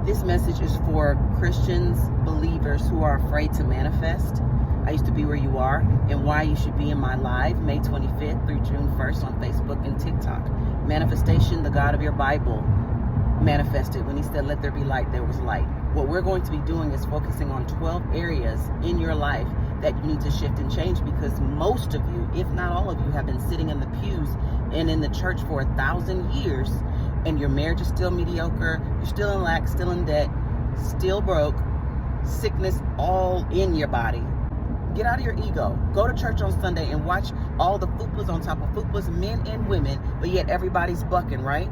This message is for Christians, believers who are afraid to manifest. I used to be where you are, and why you should be in my live May 25th through June 1st on Facebook and TikTok. Manifestation, the God of your Bible manifested. When he said, let there be light, there was light. What we're going to be doing is focusing on 12 areas in your life that you need to shift and change, because most of you, if not all of you, have been sitting in the pews and in the church for 1,000 years, and your marriage is still mediocre, you're still in lack, still in debt, still broke, sickness all in your body. Get out of your ego. Go to church on Sunday and watch all the fupas on top of fupas, men and women, but yet everybody's bucking, right?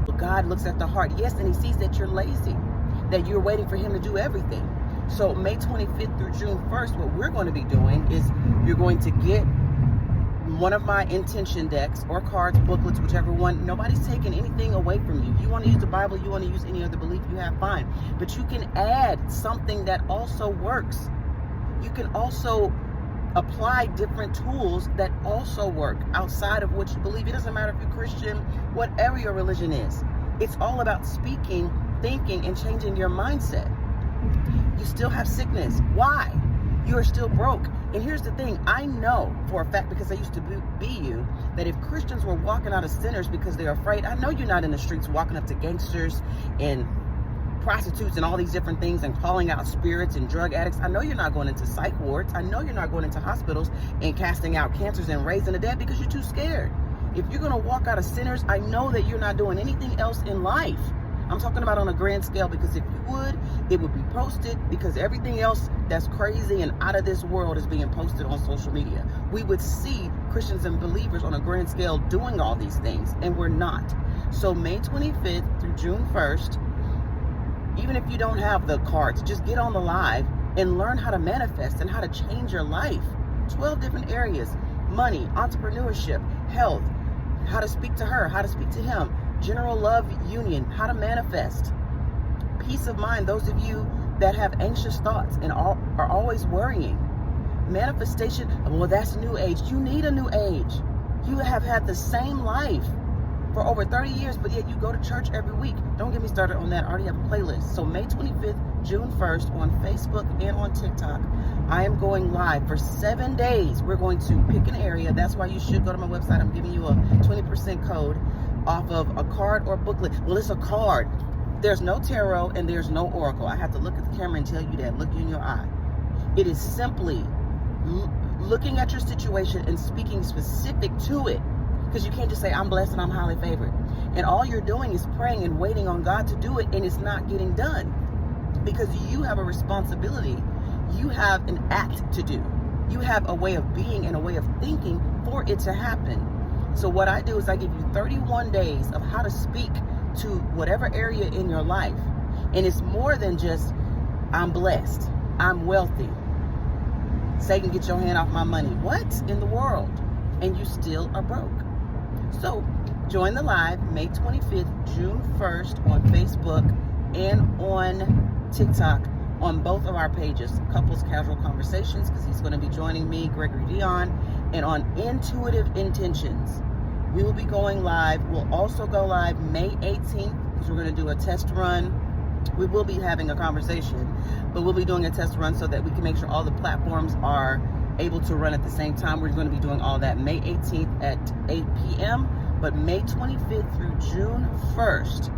But God looks at the heart, yes, and he sees that you're lazy, that you're waiting for him to do everything. So May 25th through June 1st, what we're going to be doing is you're going to get one of my intention decks or cards, booklets, whichever one. Nobody's taking anything away from you. You want to use the Bible, you want to use any other belief you have, fine. But you can add something that also works. You can also apply different tools that also work outside of what you believe. It doesn't matter if you're Christian, whatever your religion is. It's all about speaking, thinking, and changing your mindset. You still have sickness. Why? You are still broke. And here's the thing. I know for a fact, because I used to be you, that if Christians were walking out of sinners because they're afraid, I know you're not in the streets walking up to gangsters and prostitutes and all these different things and calling out spirits and drug addicts. I know you're not going into psych wards. I know you're not going into hospitals and casting out cancers and raising the dead because you're too scared. If you're going to walk out of sinners, I know that you're not doing anything else in life. I'm talking about on a grand scale, because if you would, it would be posted, because everything else that's crazy and out of this world is being posted on social media. We would see Christians and believers on a grand scale doing all these things, and we're not. So May 25th through June 1st, even if you don't have the cards, just get on the live and learn how to manifest and how to change your life. 12 different areas: money, entrepreneurship, health, how to speak to her, how to speak to him, general love union, how to manifest, peace of mind, those of you that have anxious thoughts and are always worrying. Manifestation, well, that's new age. You need a new age. You have had the same life for over 30 years, but yet you go to church every week. Don't get me started on that. I already have a playlist. So May 25th, June 1st on Facebook and on TikTok, I am going live for 7 days. We're going to pick an area. That's why you should go to my website. I'm giving you a 20% code off of a card or booklet. Well, it's a card. There's no tarot and there's no oracle. I have to look at the camera and tell you that. Look you in your eye. It is simply looking at your situation and speaking specific to it. Because you can't just say, I'm blessed and I'm highly favored. And all you're doing is praying and waiting on God to do it, and it's not getting done. Because you have a responsibility. You have an act to do. You have a way of being and a way of thinking for it to happen. So what I do is I give you 31 days of how to speak to whatever area in your life. And it's more than just, I'm blessed, I'm wealthy, Satan, get your hand off my money. What in the world? And you still are broke. So join the live May 25th, June 1st on Facebook and on TikTok on both of our pages, Couples Casual Conversations, because he's going to be joining me, Gregory Dion, and on Intuitive Intentions. We will be going live. We'll also go live May 18th, because we're going to do a test run. We will be having a conversation, but we'll be doing a test run so that we can make sure all the platforms are able to run at the same time. We're going to be doing all that May 18th at 8 p.m., but May 25th through June 1st,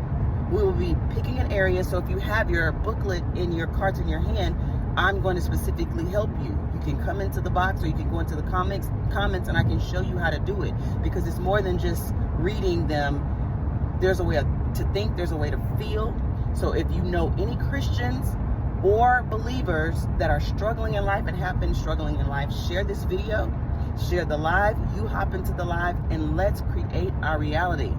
we will be picking an area. So if you have your booklet in your cards in your hand, I'm going to specifically help you. You can come into the box, or you can go into the comments, and I can show you how to do it, because it's more than just reading them. There's a way to think, there's a way to feel. So if you know any Christians or believers that are struggling in life and have been struggling in life, share this video, share the live, you hop into the live, and let's create our reality.